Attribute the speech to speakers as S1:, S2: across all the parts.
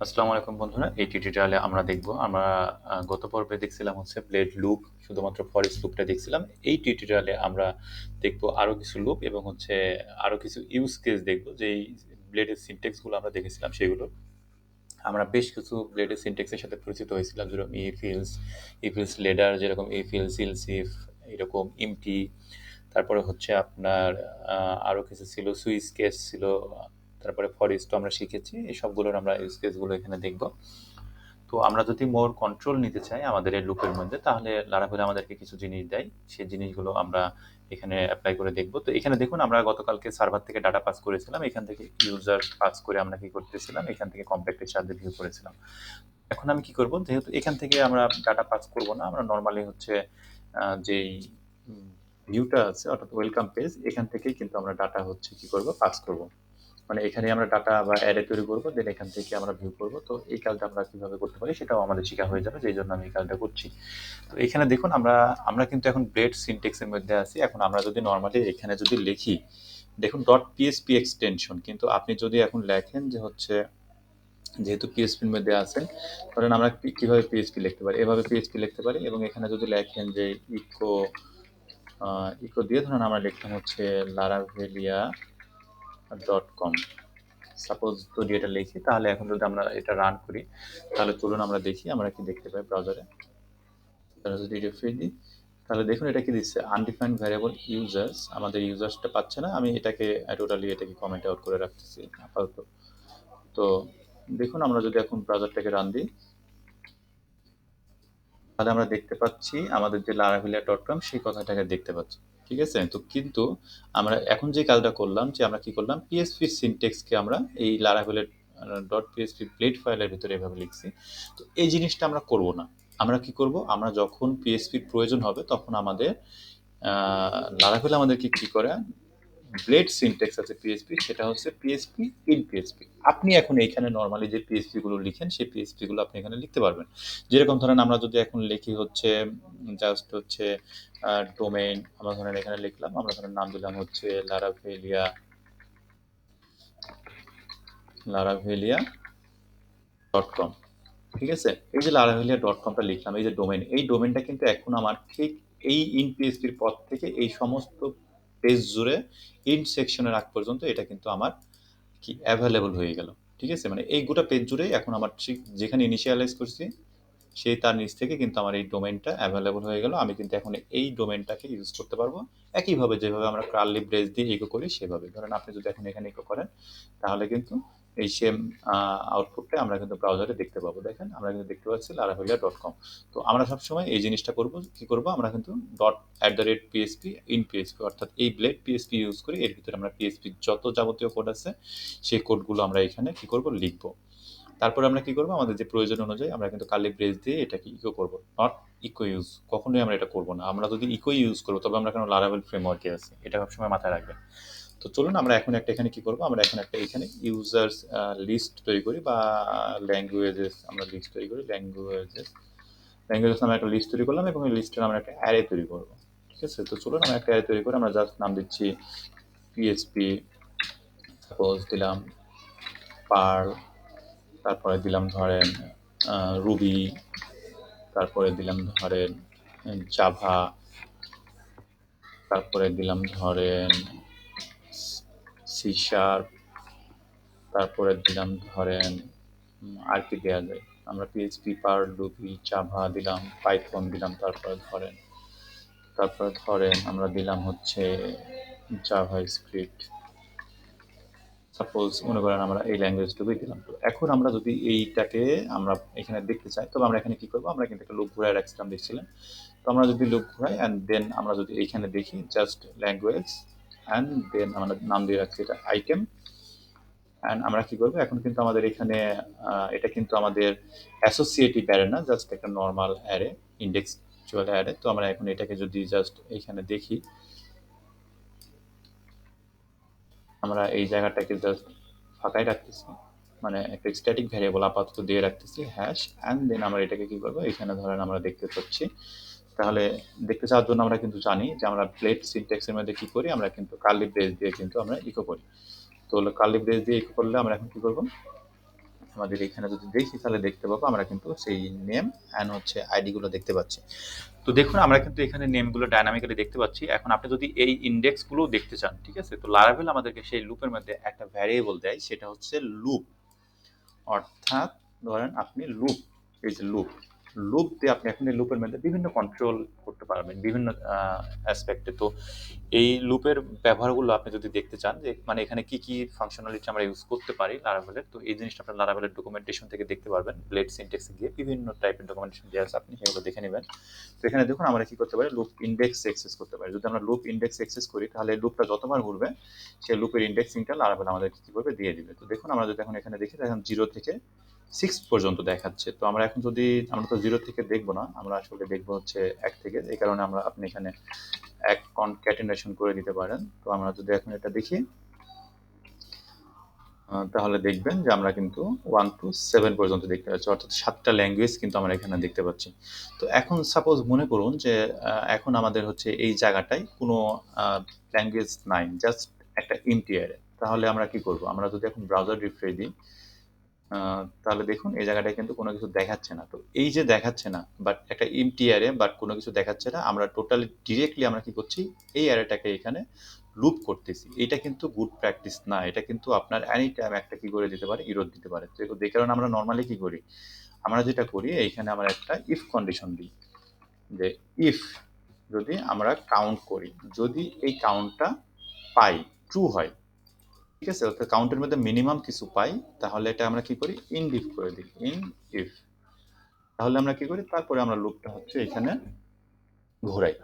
S1: আসসালামু আলাইকুম বন্ধুরা, এই টিউটোরিয়ালে আমরা দেখব আমরা গত পর্বে দেখছিলাম হচ্ছে ব্লেড লুপ, শুধুমাত্র ফর ইচ লুপটা দেখছিলাম। এই টিউটোরিয়ালে আমরা দেখব আরো কিছু লুপ এবং হচ্ছে আরো কিছু ইউজ কেস দেখব, যে এই ব্লেডের সিনট্যাক্স গুলো আমরা দেখেছিলাম সেগুলো আমরা বেশ কিছু ব্লেডের সিনট্যাক্সের সাথে পরিচিত হয়েছিলাম, যেরকম ইফিলস লেডার, যেরকম ইফিলস ইলসিফ, এরকম ইমটি। তারপরে হচ্ছে আপনার আরো কিছু ছিল, সুইচ কেস ছিল। তারপরে ফর ইচ তো আমরা শিখেছি, এই সবগুলোর আমরা ইউজ কেসগুলো এখানে দেখব। তো আমরা যদি মোর কন্ট্রোল নিতে চাই আমাদের এই লুপের মধ্যে, তাহলে লারাভেল আমাদেরকে কিছু জিনিস দেয়, সেই জিনিসগুলো আমরা এখানে অ্যাপ্লাই করে দেখব। তো এখানে দেখুন, আমরা গতকালকে সার্ভার থেকে ডাটা পাস করেছিলাম, এখান থেকে ইউজার পাস করে আমরা কি করতেছিলাম, এখান থেকে কম্প্যাক্টের সাহায্যে ভিউ করেছিলাম। এখন আমি কি করব, যেহেতু এখান থেকে আমরা ডাটা পাস করব না, আমরা নর্মালি হচ্ছে যেই ভিউটা আছে অর্থাৎ ওয়েলকাম পেজ, এখান থেকেই কিন্তু আমরা ডাটা হচ্ছে কি করব, পাস করব। মানে এখানে আমরা ডাটা বা অ্যারে তৈরি করবো, দেন এখান থেকে আমরা ভিউ করব। তো এই কাজটা আমরা কিভাবে করতে পারি সেটাও আমাদের শেখা হয়ে যাবে, যেই জন্য আমি এই কাজটা করছি। তো এখানে দেখুন, আমরা আমরা কিন্তু এখন ব্লেড সিনট্যাক্সের মধ্যে আছি। এখন আমরা যদি নর্মালি এখানে যদি লিখি, দেখুন ডট পিএসপি এক্সটেনশন, কিন্তু আপনি যদি এখন লেখেন যে হচ্ছে, যেহেতু পিএসপির মধ্যে আছেন, ধরেন আমরা কিভাবে পিএসপি লিখতে পারি, এভাবে পিএসপি লিখতে পারি। এবং এখানে যদি লেখেন যে ইকো ইকো দিয়ে ধরেন আমরা লিখলাম হচ্ছে laravelia.com, সাপোজ যদি এটা লিখি, তাহলে এখন যদি আমরা এটা রান করি, তাহলে চলুন আমরা দেখি আমরা কি দেখতে পাই ব্রাউজারে। তাহলে যদি রিফ্রেশ দিই, তাহলে দেখুন এটা কি দিচ্ছে, আনডিফাইন্ড ভ্যারিয়েবল ইউজার্স। আমাদের ইউজার্সটা পাচ্ছে না, আমি এটাকে টোটালি এটাকে কমেন্ট আউট করে রাখতেছি আপাতত। তো দেখুন, আমরা যদি এখন ব্রাউজারটাকে রান দিই, তাহলে আমরা দেখতে পাচ্ছি আমাদের যে laravelia.com সেই কথাটাকে দেখতে পাচ্ছি। ঠিক আছে, তো কিন্তু আমরা এখন যে কাজটা করলাম, যে আমরা কি করলাম, পিএসপি সিনট্যাক্সকে আমরা এই laravel ডট পিএসপি ব্লেড ফাইলের ভিতরে এভাবে লিখছি। তো এই জিনিসটা আমরা করব না। আমরা কি করব, আমরা যখন পিএসপির প্রয়োজন হবে তখন আমাদের laravel আমাদেরকে কি করে, ব্লেড সিনট্যাক্স আছে পিএসপি, সেটা হচ্ছে পিএসপি ইন পিএসপি। আপনি এখন এইখানে নর্মালি যে পিএসপি গুলো লিখেন, সেই পিএসপি গুলো আপনি এখানে লিখতে পারবেন। যেরকম ধরেন আমরা যদি এখন লিখি হচ্ছে জাস্ট হচ্ছে ডোমেইন, আমরা ধরেন এখানে লিখলাম, আমরা ধরেন নাম দিলাম হচ্ছে লারাভেলিয়া.কম। ঠিক আছে, এই যে laravelia.comটা লিখলাম, এই যে ডোমেইন, এই ডোমেইনটা কিন্তু এখন আমার ঠিক এই ইন পিএসপির পর থেকে এই সমস্ত পেজ জুড়ে ইন সেকশনের আগ পর্যন্ত এটা কিন্তু আমার কি অ্যাভেলেবল হয়ে গেল। ঠিক আছে, মানে এই গোটা পেজ জুড়েই এখন আমার ঠিক যেখানে ইনিশিয়ালাইজ করছি, সেই তার নিচ থেকে কিন্তু আমার এই ডোমেইনটা অ্যাভেলেবল হয়ে গেল। আমি কিন্তু এখন এই ডোমেইনটাকে ইউজ করতে পারবো একইভাবে, যেভাবে আমরা কার্লি ব্রেস দিয়ে ইকো করি সেভাবে। ধরেন আপনি যদি এখন এখানে ইকো করেন, তাহলে কিন্তু এই সেম আউটপুটটা আমরা কিন্তু ব্রাউজারে দেখতে পাবো। দেখেন, আমরা কিন্তু দেখতে পাচ্ছি laravelia.com। তো আমরা সবসময় এই জিনিসটা করব, কি করব, আমরা কিন্তু .@PHP ইন পিএসপি, অর্থাৎ এই ব্লেড পিএসপি ইউজ করি, এর ভিতরে আমরা পিএসপি যত যাবতীয় কোড আছে সেই কোডগুলো আমরা এখানে কি করব, লিখবো। তারপরে আমরা কি করব, আমাদের যে প্রয়োজন অনুযায়ী আমরা কিন্তু কার্লি ব্রেস দিয়ে এটাকে ইকো করব, নট ইকো ইউজ। কখনোই আমরা এটা করব না। আমরা যদি ইকো ইউজ করবো, তবে আমরা কেন লারাভেল ফ্রেমওয়ার্কে আছি, এটা সবসময় মাথায় রাখবেন। তো চলুন আমরা এখন একটা এখানে কি করব, আমরা এখন একটা এখানে ইউজার্স লিস্ট তৈরি করি, বা ল্যাঙ্গুয়েজেস আমরা লিস্ট তৈরি করি, ল্যাঙ্গুয়েজেস আমরা একটা লিস্ট তৈরি করলাম, এবং এই লিস্টের আমরা একটা অ্যারে তৈরি করব। ঠিক আছে, তো চলুন আমরা একটা অ্যারে তৈরি করে আমরা জাস্ট নাম দিচ্ছি পিএসপি, সাপোজ দিলাম পার্ল, তারপরে দিলাম ধরেন রুবি, তারপরে দিলাম ধরেন জাভা, তারপরে দিলাম ধরেন সি শার্প, তারপরে দিলাম ধরেন আর কি দেওয়া যায়, আমরা পিএইচপি, পার্ল, রুবি, জাভা দিলাম, পাইথন দিলাম, তারপরে ধরেন আমরা দিলাম হচ্ছে জাভা স্ক্রিপ্ট, সাপোজ মনে করেন আমরা এই ল্যাঙ্গুয়েজটুকুই দিলাম। তো এখন আমরা যদি এইটাকে আমরা এখানে দেখতে চাই, তবে আমরা এখানে কি করবো, আমরা কিন্তু একটা লুপ ঘুরায় রাখছিলাম, দেখছিলেন। তো আমরা যদি লুপ ঘুরাই অ্যান্ড দেন আমরা যদি এইখানে দেখি জাস্ট ল্যাঙ্গুয়েজ, অ্যান্ড দেন আমরা নাম দিয়ে রাখছি এটা আইটেম। অ্যান্ড আমরা কি করবো, এখন কিন্তু আমাদের এখানে এটা কিন্তু আমাদের অ্যাসোসিয়েটিভ অ্যারে না, জাস্ট একটা নর্মাল অ্যারে, ইন্ডেক্সচুয়াল অ্যারে। তো আমরা এখন এটাকে যদি জাস্ট এইখানে দেখি, আমরা এই জায়গাটাকে জাস্ট ফাঁকাই রাখতেছি, মানে একটা স্ট্যাটিক ভ্যারিয়েবল আপাতত দিয়ে রাখতেছি হ্যাশ, অ্যান্ড দেন আমরা এটাকে কি করবো, এখানে ধরেন আমরা দেখতে পাচ্ছি। তাহলে দেখতে চাওয়ার জন্য আমরা কিন্তু জানি যে আমরা ব্লেড সিনট্যাক্সের মধ্যে কি করি, আমরা কিন্তু কার্লি ব্রেস দিয়ে কিন্তু আমরা ইকো করি। তো কার্লি ব্রেস দিয়ে ইকো করলে আমরা এখন কি করবো, আমাদের এখানে যদি দেখি তাহলে দেখতে পাবো আমরা কিন্তু সেই নেম অ্যান্ড হচ্ছে আইডি গুলো দেখতে পাচ্ছি। তো দেখুন আমরা কিন্তু এখানে নেমগুলো ডাইনামিক্যালি দেখতে পাচ্ছি। এখন আপনি যদি এই ইন্ডেক্সগুলো দেখতে চান, ঠিক আছে, তো লারাভেল আমাদেরকে সেই লুপের মধ্যে একটা ভ্যারিয়েবল দেয়, সেটা হচ্ছে লুপ। অর্থাৎ ধরেন আপনি লুপ, এই যে লুপ, লুপ দিয়ে আপনি এখন এই লুপের মধ্যে বিভিন্ন কন্ট্রোল করতে পারবেন বিভিন্ন অ্যাসপেক্টে। তো এই লুপের ব্যবহারগুলো আপনি যদি দেখতে চান যে মানে এখানে কি কি ফাংশনালিটি আমরা ইউজ করতে পারি লারাভেলের, তো এই জিনিসটা আপনার লারাভেলের ডকুমেন্টেশন থেকে দেখতে পারবেন। ব্লেড সিনট্যাক্সে গিয়ে বিভিন্ন টাইপের ডকুমেন্টেশন দেওয়া আছে, আপনি সেগুলো দেখে নেবেন। তো এখানে দেখুন আমরা কি করতে পারি, লুপ ইন্ডেক্স অ্যাক্সেস করতে পারি। যদি আমরা লুপ ইন্ডেক্স অ্যাক্সেস করি তাহলে লুপটা যতবার ঘুরবে সেই লুপের ইন্ডেক্সিংটা লারাভেল আমাদের কি করবে, দিয়ে দিবে। তো দেখুন আমরা যদি এখন এখানে দেখি, এখন 0 থেকে 6 পর্যন্ত দেখাচ্ছে। তো আমরা এখন যদি, আমরা তো 0 থেকে দেখবো না, আমরা আসলে দেখবো হচ্ছে 1 থেকে। এই কারণে আমরা, আপনি এখানে এক কনক্যাটেনেশন করে দিতে পারেন। তো আমরা যদি এখন এটা দেখি তাহলে দেখবেন যে আমরা কিন্তু 1 to 7 পর্যন্ত দেখতে পাচ্ছি, অর্থাৎ 7টা ল্যাঙ্গুয়েজ কিন্তু আমরা এখানে দেখতে পাচ্ছি। তো এখন সাপোজ মনে করুন যে এখন আমাদের হচ্ছে এই জায়গাটায় কোনো ল্যাঙ্গুয়েজ নাই, জাস্ট একটা এমটি অ্যারে। তাহলে আমরা কি করব, আমরা যদি এখন ব্রাউজার রিফ্রেশ দিই তাহলে দেখুন এই জায়গাটায় কিন্তু কোনো কিছু দেখাচ্ছে না। তো এই যে দেখাচ্ছে না, বাট একটা এমটি অ্যারে, বাট কোনো কিছু দেখাচ্ছে না, আমরা টোটালি ডিরেক্টলি আমরা কি করছি, এই অ্যারেটাকে এখানে লুপ করতেছি। এটা কিন্তু গুড প্র্যাকটিস না, এটা কিন্তু আপনার এনি টাইম একটা কি করে দিতে পারে, ইরোর দিতে পারে। তো যে কারণে আমরা নর্মালি কি করি, আমরা যেটা করি এইখানে আমরা একটা ইফ কন্ডিশন দিই, যে ইফ যদি আমরা কাউন্ট করি, যদি এই কাউন্টটা পাই, ট্রু হয়, ঠিক আছে, অর্থাৎ কাউন্টের মধ্যে মিনিমাম কিছু পাই, তাহলে এটা আমরা কি করি, ইন ডিফ করে দিই, ইন ইফ। তাহলে আমরা কি করি, তারপরে আমরা লুপটা হচ্ছে এখানে ঘোরাই।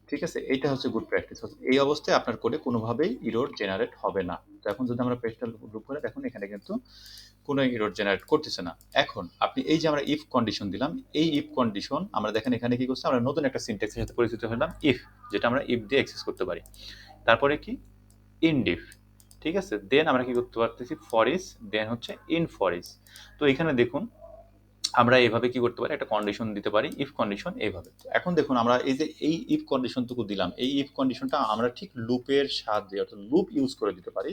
S1: ঠিক আছে, এইটা হচ্ছে গুড প্র্যাকটিস। এই অবস্থায় আপনার কোডে কোনোভাবেই ইরোর জেনারেট হবে না। তো এখন যদি আমরা পেজটা লুপ করে দেখুন, এখানে কিন্তু কোনো ইরোর জেনারেট করতেছে না। এখন আপনি এই যে আমরা ইফ কন্ডিশন দিলাম, এই ইফ কন্ডিশন আমরা দেখেন এখানে কি করছে, আমরা নতুন একটা সিনট্যাক্সের সাথে পরিচিত হলাম, ইফ, যেটা আমরা ইফ দিয়ে অ্যাক্সেস করতে পারি। তারপরে কি, ইনডিফ, ঠিক আছে, দেন আমরা কি করতে পারতেছি, ফর ইস, দেন হচ্ছে ইন ফর ইস। তো এখানে দেখুন আমরা এইভাবে কি করতে পারি, একটা কন্ডিশন দিতে পারি, ইফ কন্ডিশন এইভাবে। তো এখন দেখুন আমরা এই যে এই ইফ কন্ডিশনটুকু দিলাম, এই ইফ কন্ডিশনটা আমরা ঠিক লুপের সাহায্যে, অর্থাৎ লুপ ইউজ করে দিতে পারি।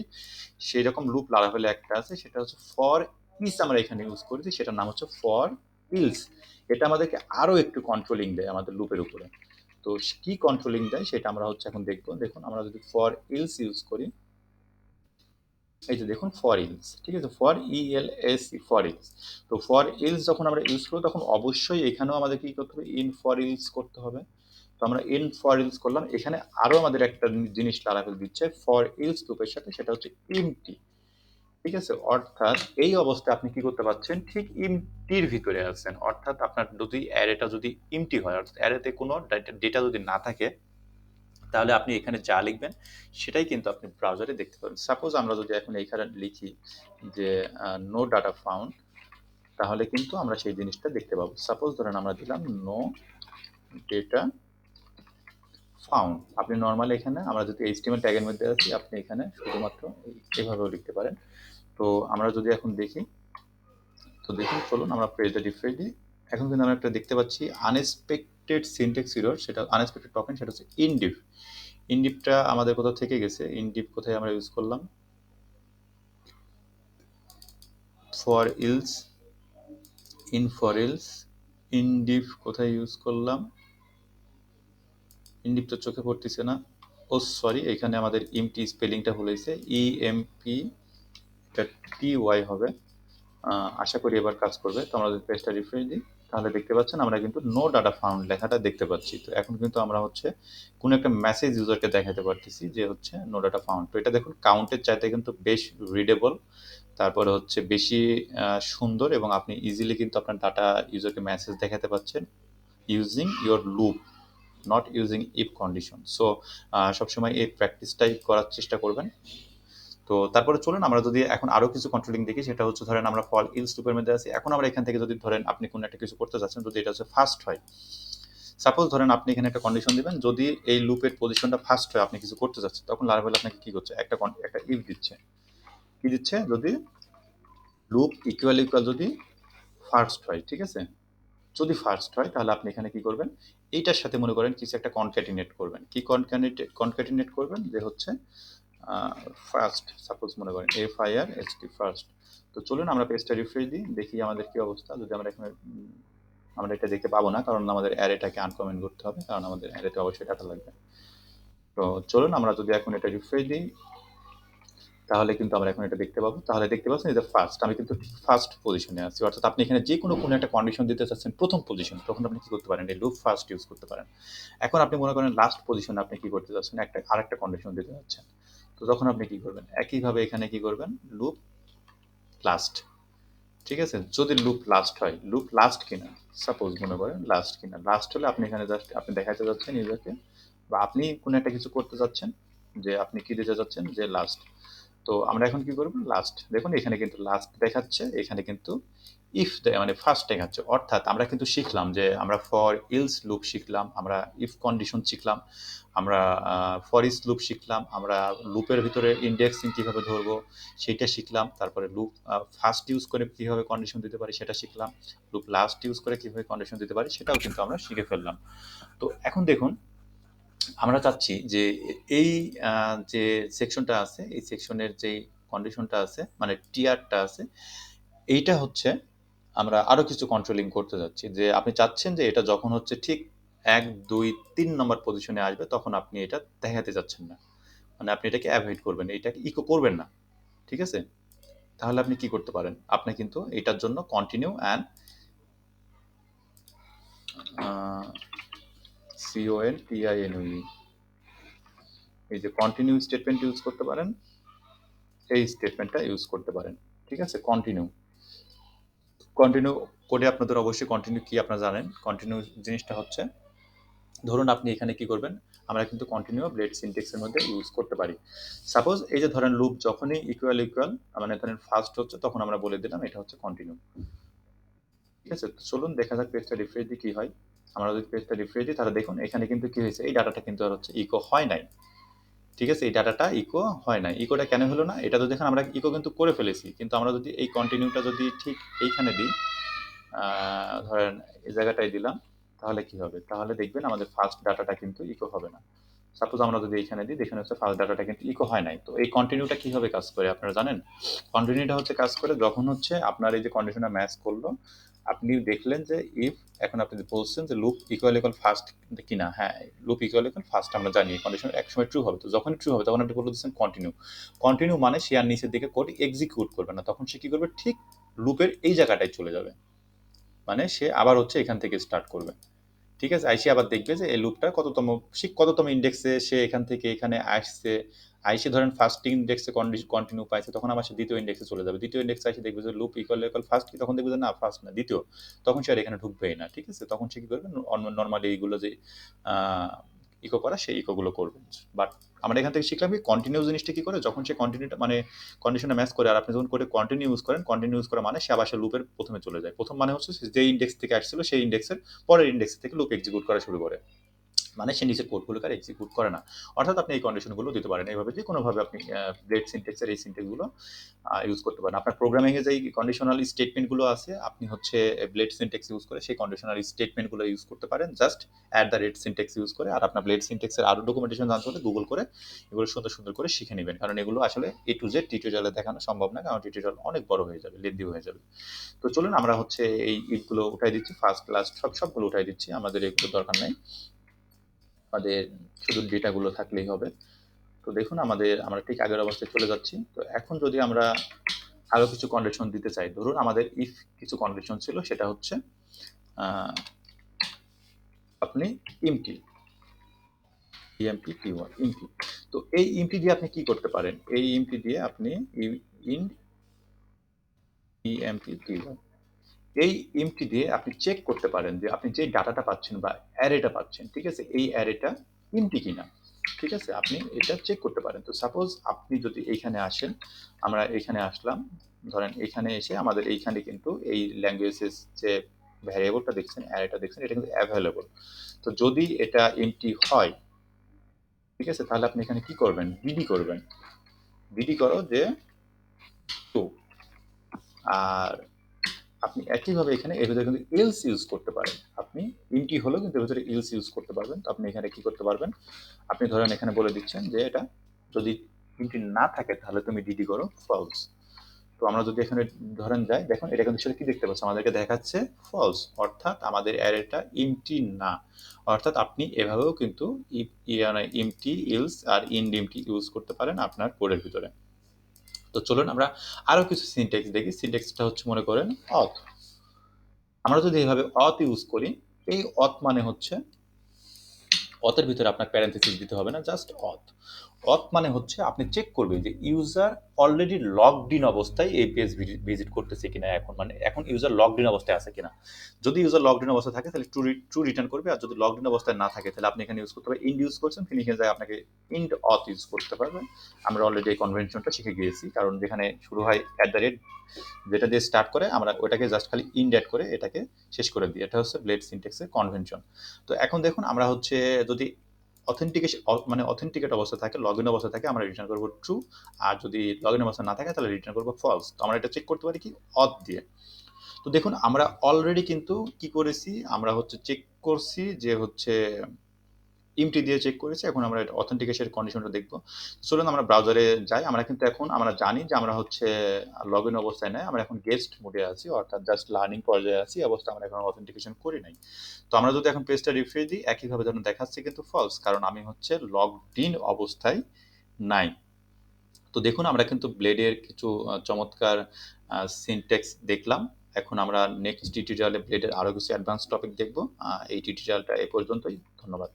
S1: সেই রকম লুপ লারাভেলে একটা আছে, সেটা হচ্ছে ফর ইস, আমরা এখানে ইউজ করেছি, সেটার নাম হচ্ছে ফর ইলস। এটা আমাদেরকে আরো একটু কন্ট্রোলিং দেয় আমাদের লুপের উপরে। তো কি কন্ট্রোলিং দেয় সেটা আমরা হচ্ছে এখন দেখবো। দেখুন আমরা যদি ফর ইলস ইউজ করি, এই যে দেখুন ফর ইলস, ঠিক আছে, ফর ইএলএস, ফর ইলস। তো ফর ইলস যখন আমরা ইউজ করবো তখন অবশ্যই এখানেও আমাদের কি করতে হবে, ইন ফর ইলস করতে হবে। তো আমরা ইন ফর ইলস করলাম, এখানে আরো আমাদের একটা জিনিস লারাভেল দিচ্ছে ফর ইলস লুপের সাথে, সেটা হচ্ছে এমটি। ঠিক আছে, অর্থাৎ এই অবস্থায় আপনি কি করতে পারছেন, ঠিক এমটির ভিতরে আছেন। অর্থাৎ আপনার যদি অ্যারেটা যদি এমটি হয়, অর্থাৎ অ্যারেতে কোনো ডেটা যদি না থাকে, তাহলে আপনি এখানে যা লিখবেন সেটাই কিন্তু আপনি ব্রাউজারে দেখতে পাবেন। সাপোজ আমরা যদি এখন এইখানে লিখি যে নো ডাটা ফাউন্ড, তাহলে কিন্তু আমরা সেই জিনিসটা দেখতে পাবো। সাপোজ ধরেন আমরা দিলাম নো ডেটা ফাউন্ড। আপনি নর্মালি এখানে আমরা যদি এইচটিএমএল ট্যাগের মধ্যে আছি, আপনি এখানে শুধুমাত্র এইভাবেও লিখতে পারেন। তো আমরা যদি এখন দেখি, তো দেখুন চলুন আমরা পেজটা রিফ্রেশ দিই। এখন কিন্তু আমরা একটা দেখতে পাচ্ছি আনএক্সপেক্টেড সিনট্যাক্স এরর, সেটা আনএক্সপেক্টেড টোকেন, সেটা হচ্ছে ইনডিফ। ইনডিফটা আমাদের কোথাও থেকে গেছে, ইনডিফ কোথায় আমরা ইউজ করলাম, for else, in for else, ইনডিফ কোথায় ইউজ করলাম, ইনডিফ তো চোখে পড়তেছে না। ও সরি, এখানে আমাদের ইমটি স্পেলিংটা ভুল হয়েছে, ইএমপি, এটা টিওয়াই হবে। আশা করি এবার কাজ করবে। তো আমরা যদি পেজটা রিফ্রেশ দিই তাহলে দেখতে পাচ্ছেন আমরা কিন্তু নো ডাটা ফাউন্ড লেখাটা দেখতে পাচ্ছি। তো এখন কিন্তু আমরা হচ্ছে কোনো একটা মেসেজ ইউজারকে দেখাতে পারতেছি যে হচ্ছে নো ডাটা ফাউন্ড। তো এটা দেখুন কাউন্টের চাইতে কিন্তু বেশ রিডেবল, তারপরে হচ্ছে বেশি সুন্দর, এবং আপনি ইজিলি কিন্তু আপনার ডাটা ইউজারকে মেসেজ দেখাতে পাচ্ছেন using your loop, not using if condition. So সবসময় এই প্র্যাকটিসটাই করার চেষ্টা করবেন। তো তারপরে চলুন আমরা যদি এখন আরো কিছু কন্ট্রোলিং দেখি, সেটা হচ্ছে ধরেন আমরা ফর ইলস লুপের মধ্যে আছি। এখন আমরা এখান থেকে যদি ধরেন আপনি কোনো একটা কিছু করতে যাচ্ছেন, যদি এটা হচ্ছে ফার্স্ট হয়, সাপোজ ধরেন আপনি এখানে একটা কন্ডিশন দিবেন, যদি এই লুপের পজিশনটা ফার্স্ট হয়, আপনি কিছু করতে যাচ্ছেন, তখন লারাভেল আপনাকে কি করছে, একটা ইফ দিচ্ছে। কি দিচ্ছে, যদি লুপ ইকুয়াল ইকুয়াল যদি ফার্স্ট হয়, ঠিক আছে, যদি ফার্স্ট হয় তাহলে আপনি এখানে কি করবেন, এইটার সাথে মনে করেন কিছু একটা কনক্যাটিনেট করবেন। কি কনক্যাটিনেট করবেন, যে হচ্ছে ফার্স্ট সাপোজ মনে করেন FIRST ফার্স্ট। তো চলুন আমরা পেজটা রিফ্রেশ দিই, দেখি আমাদের কি অবস্থা। যদি আমরা এখানে আমরা এটা দেখতে পাবো না, কারণ আমাদের অ্যারেটাকে আনকমেন্ট করতে হবে, কারণ আমাদের অ্যারেতে অবশ্যই ডাটা লাগবে। তো চলুন আমরা যদি এখন এটা রিফ্রেশ দিই, তাহলে কিন্তু আমরা এখন এটা দেখতে পাবো। তাহলে দেখতে পাচ্ছেন যে ফার্স্ট, আমি কিন্তু ফার্স্ট পজিশনে আছি। অর্থাৎ আপনি এখানে যে কোনো একটা কন্ডিশন দিতে চাচ্ছেন প্রথম পজিশন, তখন আপনি কি করতে পারেন, এই লুপ ফার্স্ট ইউজ করতে পারেন। এখন আপনি মনে করেন লাস্ট পজিশনে আপনি কি করতে চাচ্ছেন, আরেকটা কন্ডিশন দিতে যাচ্ছেন, তো তখন আপনি কি করবেন, একইভাবে এখানে কি করবেন, লুপ লাস্ট। ঠিক আছে, যদি লুপ লাস্ট হয়, লুপ লাস্ট কিনা, সাপোজ মনে করেন লাস্ট কিনা, লাস্ট হলে আপনি এখানে জাস্ট আপনি দেখাতে যাচ্ছেন ইউজারকে, বা আপনি কোনো একটা কিছু করতে যাচ্ছেন, যে আপনি কি দিতে যাচ্ছেন, যে লাস্ট। তো আমরা এখন কি করব, লাস্ট। দেখুন এখানে কিন্তু লাস্ট দেখাচ্ছে, এখানে কিন্তু ইফ মানে ফার্স্ট দেখাচ্ছে। অর্থাৎ আমরা কিন্তু শিখলাম যে আমরা ফর ইলস লুপ শিখলাম, আমরা ইফ কন্ডিশন শিখলাম, আমরা ফর ইস লুপ শিখলাম, আমরা লুপের ভিতরে ইন্ডেক্সিং কীভাবে ধরবো সেটা শিখলাম, তারপরে লুপ ফার্স্ট ইউজ করে কীভাবে কন্ডিশন দিতে পারি সেটা শিখলাম, লুপ লাস্ট ইউজ করে কীভাবে কন্ডিশন দিতে পারি সেটাও কিন্তু আমরা শিখে ফেললাম। তো এখন দেখুন আমরা চাচ্ছি যে এই যে সেকশনটা আছে, এই সেকশনের যে কন্ডিশনটা আছে, মানে টিয়ারটা আছে, এইটা হচ্ছে আমরা আরো কিছু কন্ট্রোলিং করতে যাচ্ছি। যে আপনি চাচ্ছেন যে এটা যখন হচ্ছে ঠিক ১, ২, ৩ নম্বর পজিশনে আসবে, তখন আপনি এটা দেখাতে যাচ্ছেন না। মানে আপনি এটাকে অ্যাভয়েড করবেন, এটাকে ইকো করবেন না। ঠিক আছে? তাহলে আপনি কি করতে পারেন? আপনি কিন্তু এটার জন্য কন্টিনিউ অ্যান্ড CONTINUE, এই যে কন্টিনিউ স্টেটমেন্ট ইউজ করতে পারেন, এই স্টেটমেন্টটা ইউজ করতে পারেন। ঠিক আছে, কন্টিনিউ। কন্টিনিউ কোডে আপনাদের অবশ্যই কন্টিনিউ কি আপনারা জানেন। কন্টিনিউ জিনিসটা হচ্ছে, ধরুন আপনি এখানে কি করবেন, আমরা কিন্তু কন্টিনিউ ব্লেড সিনট্যাক্সের মধ্যে ইউজ করতে পারি। সাপোজ এই যে ধরেন লুপ যখনই ইকুয়াল ইকুয়াল মানে ধরেন ফার্স্ট হচ্ছে, তখন আমরা বলে দিলাম এটা হচ্ছে কন্টিনিউ। ঠিক আছে, তো চলুন দেখা যাক পেজটা রিফ্রেশ দিয়ে কি হয়। আমরা যদি পেজটা রিফ্রেশ দিই, তাহলে দেখুন এখানে কিন্তু কি হয়েছে, এই ডাটাটা কিন্তু আর হচ্ছে ইকো হয় নাই। ঠিক আছে, এই ডাটাটা ইকো হয় নাই। ইকোটা কেন হলো না, এটা তো দেখেন আমরা ইকো কিন্তু করে ফেলেছি, কিন্তু আমরা যদি এই কন্টিনিউটা যদি ঠিক এইখানে দিই, ধরেন এই জায়গাটায় দিলাম, তাহলে কি হবে, তাহলে দেখবেন আমাদের ফার্স্ট ডাটাটা কিন্তু ইকো হবে না। সাপোজ আমরা যদি এইখানে দিই, দেখেন হচ্ছে ফার্স্ট ডাটাটা কিন্তু ইকো হয় নাই। তো এই কন্টিনিউটা কিভাবে কাজ করে আপনারা জানেন? কন্টিনিউটা হচ্ছে কাজ করে যখন হচ্ছে আপনার এই যে কন্ডিশনটা ম্যাচ করলো, আপনি দেখলেন যে ইফ, এখন আপনি বলছেন যে লুপ ইকুয়াল ইকুয়াল ফার্স্ট কিনা, হ্যাঁ লুপ ইকুয়াল ইকুয়াল ফার্স্ট আমরা জানি কন্ডিশন একসময় ট্রু হবে। তো যখন ট্রু হবে তখন আপনি বলে দিচ্ছেন কন্টিনিউ। কন্টিনিউ মানে সে আর নিচের দিকে কোড এক্সিকিউট করবে না, তখন সে কি করবে, ঠিক লুপের এই জায়গাটায় চলে যাবে, মানে সে আবার হচ্ছে এখান থেকে স্টার্ট করবে। ঠিক আছে, আইসে আবার দেখবে যে এই লুপটা কততম ইন্ডেক্সে সে এখান থেকে এখানে আসছে। আইসে ধরেন ফার্স্ট ইন্ডেক্সে কন্টিনিউ পাইছে, তখন আবার সে দ্বিতীয় ইন্ডেক্সে চলে যাবে। দ্বিতীয় ইন্ডেক্সে এসে দেখবে যে লুপ ইকুয়াল ইকুয়াল ফার্স্ট কি, তখন দেখবে যে না ফার্স্ট না দ্বিতীয়, তখন সে আর এখানে ঢুকবেই না। ঠিক আছে, তখন সে কি করবে, নর্মালি এইগুলো যে ইকো করা সেই ইকোগুলো করবে। বাট আমরা এখান থেকে শিখলাম কি কন্টিনিউ জিনিসটা কি করে, যখন সে কন্টিনিউটা মানে কন্ডিশনে ম্যাচ করে, আর আপনি যখন করে কন্টিনিউ ইউজ করেন, কন্টিনিউ ইউজ করা মানে সে আবার সে লুপের প্রথমে চলে যায়। প্রথম মানে হচ্ছে যে ইন্ডেক্স থেকে আসছিল সেই ইন্ডেক্সের পরের ইন্ডেক্স থেকে লুপ এক্সিকিউট করা শুরু করে, মানে সে নিচের কোডগুলোকে আর এক্সিকিউট করে না। অর্থাৎ আপনি এই কন্ডিশনগুলো দিতে পারেন, এইভাবে যে কোনোভাবে আপনি ব্লেড সিনট্যাক্সের এই সিনট্যাক্সগুলো ইউজ করতে পারেন। আপনার প্রোগ্রামিংয়ে যে কন্ডিশনাল স্টেটমেন্টগুলো আছে, আপনি হচ্ছে ব্লেড সিনট্যাক্স ইউজ করে সেই কন্ডিশনাল স্টেটমেন্টগুলো ইউজ করতে পারেন, just at the rate syntax use করে। আর আপনার ব্লেড সিনট্যাক্সের আরও ডকুমেন্টেশন জানতে হলে গুগল করে এগুলো সুন্দর সুন্দর করে শিখে নেবেন, কারণ এগুলো আসলে A to Z টিউটোরিয়ালে দেখানো সম্ভব না, কারণ টিউটোরিয়াল অনেক বড় হয়ে যাবে, লেন্দি হয়ে যাবে। তো চলুন আমরা হচ্ছে এই ইটগুলো উঠাই দিচ্ছি, ফার্স্ট লাস্ট সবগুলো উঠাই দিচ্ছি, আমাদের এগুলো দরকার নেই, আমাদের শুধু ডেটাগুলো থাকলেই হবে। তো দেখুন আমরা ঠিক আগের অবস্থায় চলে যাচ্ছি। তো এখন যদি আমরা আরো কিছু কন্ডিশন দিতে চাই, ধরুন আমাদের ইফ কিছু কন্ডিশন ছিল, সেটা হচ্ছে আপনি ইমটি ইএমপি ইমটি। তো এই ইমটি দিয়ে আপনি কি করতে পারেন, এই ইমটি দিয়ে আপনি ইন ইএমপি এই ইমটি দিয়ে আপনি চেক করতে পারেন যে আপনি যে ডাটাটা পাচ্ছেন বা অ্যারেটা পাচ্ছেন, ঠিক আছে, এই অ্যারেটা ইমটি কিনা। ঠিক আছে, আপনি এটা চেক করতে পারেন। তো সাপোজ আপনি যদি এইখানে আসেন, আমরা এইখানে আসলাম, ধরেন এইখানে এসে আমাদের এইখানে কিন্তু এই ল্যাঙ্গুয়েজেস যে ভ্যারিয়েবলটা দেখছেন, অ্যারেটা দেখছেন, এটা কিন্তু অ্যাভেলেবল। তো যদি এটা এমটি হয়, ঠিক আছে, তাহলে আপনি এখানে কি করবেন, বিডি করবেন, বিডি করো যে টু। আর আপনি একইভাবে এখানে এর ভিতরে কিন্তু এলস ইউজ করতে পারেন। আপনি ইনটি হলেও কিন্তু এর ভিতরে এলস ইউজ করতে পারবেন। তো আপনি এখানে কি করতে পারবেন, আপনি ধরেন এখানে বলে দিচ্ছেন যে এটা যদি এন্ট্রি না থাকে তাহলে তুমি ডিডি করো ফলস। তো আমরা যদি এখানে ধরেন যাই, দেখুন এটা কিন্তু সেটা কি দেখতে পাচ্ছ, আমাদেরকে দেখাচ্ছে ফলস, অর্থাৎ আমাদের অ্যারেটা এমটি না। অর্থাৎ আপনি এভাবেও কিন্তু এমটি ইলস আর ইন্ড এমটি ইউজ করতে পারেন আপনার কোডের ভিতরে। তো চলুন আমরা আরো কিছু সিনট্যাক্স দেখি। সিনট্যাক্সটা হচ্ছে মনে করেন অথ। আমরা যদি এইভাবে অথ ইউজ করি, এই অথ মানে হচ্ছে অথের ভিতরে আপনার প্যারেন্থেসিস দিতে হবে না, জাস্ট অথ। অথ মানে হচ্ছে আপনি চেক করবেন যে ইউজার অলরেডি লগড ইন অবস্থায় এই পেজ ভিজিট করতেছে কিনা, এখন মানে এখন ইউজার লগড ইন অবস্থায় আছে কিনা। যদি ইউজার লগড ইন অবস্থায় থাকে তাহলে ট্রু রিটার্ন করবে, আর যদি লগড ইন অবস্থায় না থাকে তাহলে আপনি এখানে ইউজ করতে পারবেন ইন্ড ইউজ করছেন, তিনি এখানে যায় আপনাকে ইন্ড অথ ইউজ করতে পারবেন। আমরা অলরেডি এই কনভেনশনটা শিখে গিয়েছি, কারণ যেখানে শুরু হয় অ্যাট দ্য রেট, যেটা দিয়ে স্টার্ট করে আমরা ওটাকে জাস্ট খালি ইন্ড অ্যাড করে এটাকে শেষ করে দিই। এটা হচ্ছে ব্লেড সিনট্যাক্সের কনভেনশন। তো এখন দেখুন আমরা হচ্ছে যদি অথেন্টিকেশন মানে অথেন্টিকেট অবস্থা থাকে, লগ ইন অবস্থা থাকে, আমরা রিটার্ন করবো ট্রু। আর যদি লগ ইন অবস্থা না থাকে তাহলে রিটার্ন করবো ফলস। তো আমরা এটা চেক করতে পারি কি, অথ দিয়ে। তো দেখুন আমরা অলরেডি কিন্তু কি করেছি, আমরা হচ্ছে চেক করছি যে হচ্ছে ইমটি দিয়ে চেক করেছি। এখন আমরা অথেন্টিকেশন কন্ডিশনটা দেখবো। চলুন আমরা ব্রাউজারে যাই। আমরা কিন্তু এখন আমরা জানি যে আমরা হচ্ছে লগ ইন অবস্থায় নাই, আমরা এখন গেস্ট মোডে আছি, অর্থাৎ জাস্ট লার্নিং পর্যায়ে আছি, অবস্থা আমরা এখন অথেন্টিকেশন করি নাই। তো আমরা যদি এখন পেজটা রিফ্রেশ দিই, একইভাবে ধরুন দেখাচ্ছে কিন্তু ফলস, কারণ আমি হচ্ছে লগড ইন অবস্থায় নাই। তো দেখুন আমরা কিন্তু ব্লেডের কিছু চমৎকার সিনট্যাক্স দেখলাম। এখন আমরা নেক্সট টিউটোরিয়ালে ব্লেডের আরো কিছু অ্যাডভান্স টপিক দেখব। এই টিউটোরিয়ালটা এ পর্যন্তই। ধন্যবাদ।